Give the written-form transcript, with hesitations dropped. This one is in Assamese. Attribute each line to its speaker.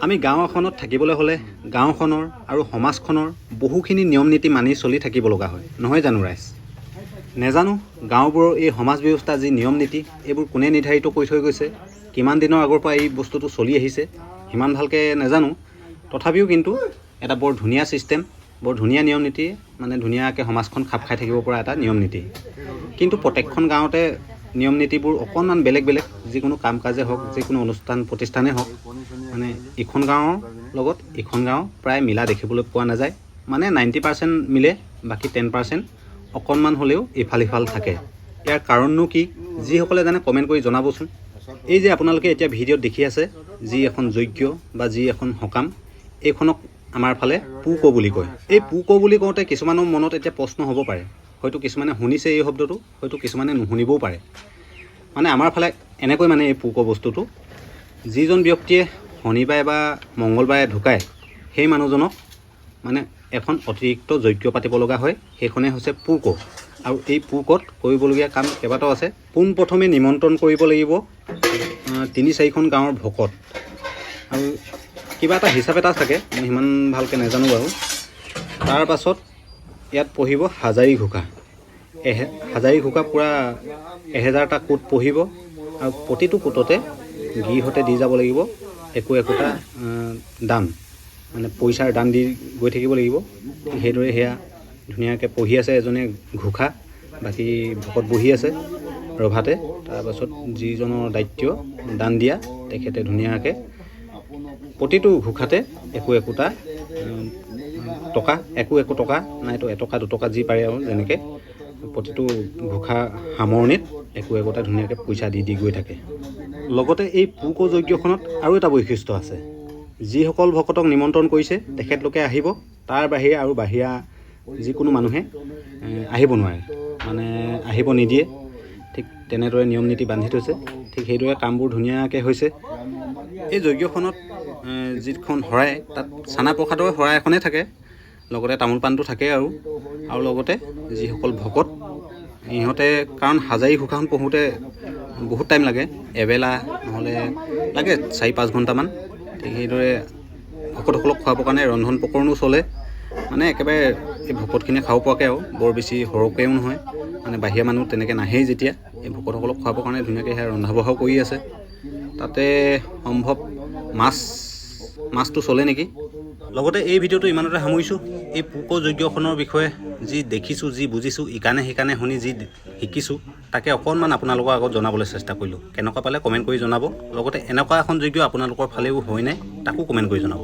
Speaker 1: আমি গাঁও এখনত থাকিবলৈ হ'লে গাঁওখনৰ আৰু সমাজখনৰ বহুখিনি নিয়ম নীতি মানি চলি থাকিব লগা হয়, নহয় জানো ৰাইজ? নেজানো গাঁওবোৰৰ এই সমাজ ব্যৱস্থা যি নিয়ম নীতি এইবোৰ কোনে নিৰ্ধাৰিত কৰি থৈ গৈছে, কিমান দিনৰ আগৰ পৰা এই বস্তুটো চলি আহিছে সিমান ভালকৈ নেজানো। তথাপিও কিন্তু এটা বৰ ধুনীয়া ছিষ্টেম, বৰ ধুনীয়া নিয়ম নীতি, মানে ধুনীয়াকৈ সমাজখন খাপ খাই থাকিব পৰা এটা নিয়ম নীতি। কিন্তু প্ৰত্যেকখন গাঁৱতে নিয়ম নীতিবোৰ অকণমান বেলেগ বেলেগ। যিকোনো কাম কাজে হওক, যিকোনো অনুষ্ঠান প্ৰতিষ্ঠানেই হওক, মানে ইখন গাঁৱৰ লগত ইখন গাঁও প্ৰায় মিলা দেখিবলৈ পোৱা নাযায়। মানে 90% মিলে, বাকী 10% অকণমান হ'লেও ইফাল সিফাল থাকে। ইয়াৰ কাৰণনো কি? যিসকলে জানে কমেণ্ট কৰি জনাবচোন। এই যে আপোনালোকে এতিয়া ভিডিঅ'ত দেখি আছে যি এখন যজ্ঞ বা যি এখন সকাম, এইখনক আমাৰ ফালে পুক বুলি কয়। এই পুক বুলি কওঁতে কিছুমানৰ মনত এতিয়া প্ৰশ্ন হ'ব পাৰে, হয়তো কিছুমানে শুনিছে এই শব্দটো, হয়তো কিছুমানে নুশুনিবও পাৰে। মানে আমাৰ ফালে এনেকৈ মানে এই পুক বস্তুটো, যিজন ব্যক্তিয়ে শনিবাৰে বা মংগলবাৰে ঢুকায় সেই মানুহজনক মানে এখন অতিৰিক্ত যজ্ঞ পাতিব লগা হয়, সেইখনেই হৈছে পুক। আৰু এই পুকত কৰিবলগীয়া কাম কেইবাটাও আছে। পোনপ্ৰথমে নিমন্ত্ৰণ কৰিব লাগিব 3-4খন গাঁৱৰ ভকত, আৰু কিবা এটা হিচাপ এটা থাকে, মই সিমান ভালকৈ নাজানো বাৰু। তাৰ পাছত ইয়াত পঢ়িব হাজাৰী ঘোষা। হাজাৰী ঘোষা পূৰা 1000টা কোট পঢ়িব, আৰু প্ৰতিটো কোটতে গিৰিহঁতে দি যাব লাগিব একোটা দান, মানে পইচাৰ দান দি গৈ থাকিব লাগিব। সেইদৰে সেয়া ধুনীয়াকৈ পঢ়ি আছে এজনে ঘোষা, বাকী ভকত বহি আছে ৰভাতে। তাৰপাছত যিজনৰ দায়িত্ব দান দিয়া, তেখেতে ধুনীয়াকৈ প্ৰতিটো ঘোষাতে একোটা টকা, একো টকা নাইতো 1 টকা 2 টকা যি পাৰে আৰু, যেনেকৈ প্ৰতিটো ঘোষা সামৰণিত একোটা ধুনীয়াকৈ পইচা দি গৈ থাকে। লগতে এই পুক যজ্ঞখনত আৰু এটা বৈশিষ্ট্য আছে। যিসকল ভকতক নিমন্ত্ৰণ কৰিছে তেখেতলোকে আহিব, তাৰ বাহিৰে আৰু বাহিৰা যিকোনো মানুহে আহিব নোৱাৰে, মানে আহিব নিদিয়ে। ঠিক তেনেদৰে নিয়ম নীতি বান্ধি থৈছে। ঠিক সেইদৰে কামবোৰ ধুনীয়াকৈ হৈছে। এই যজ্ঞখনত যিখন শৰাই, তাত চানা প্ৰসাদৰ শৰাই এখনেই থাকে, লগতে তামোল পাণটো থাকে। আৰু লগতে যিসকল ভকত, ইহঁতে কাৰণ হাজাৰী ঘোষাখন পঢ়োঁতে বহুত টাইম লাগে, এবেলা নহ'লে লাগে 4-5 ঘণ্টামান। ঠিক সেইদৰে ভকতসকলক খুৱাবৰ কাৰণে ৰন্ধন প্ৰকৰণো চলে, মানে একেবাৰে এই ভকতখিনিয়ে খাব পৰাকৈ আৰু, বৰ বেছি সৰহকৈও নহয়। মানে বাহিৰা মানুহ তেনেকৈ নাহেই যেতিয়া, এই ভকতসকলক খুৱাবৰ কাৰণে ধুনীয়াকৈ সেয়া ৰন্ধা বঢ়াও কৰি আছে। তাতে সম্ভৱ মাছটো চলে নেকি। লগতে এই ভিডিঅ'টো ইমানতে সামৰিছোঁ। এই পুক যজ্ঞখনৰ বিষয়ে যি দেখিছোঁ, যি বুজিছোঁ, ইকানে সিকানে শুনি যি শিকিছোঁ, তাকে অকণমান আপোনালোকৰ আগত জনাবলৈ চেষ্টা কৰিলোঁ। কেনেকুৱা পালে কমেণ্ট কৰি জনাব। লগতে এনেকুৱা এখন যজ্ঞ আপোনালোকৰ ফালেও হয় নাই, তাকো কমেণ্ট কৰি জনাব।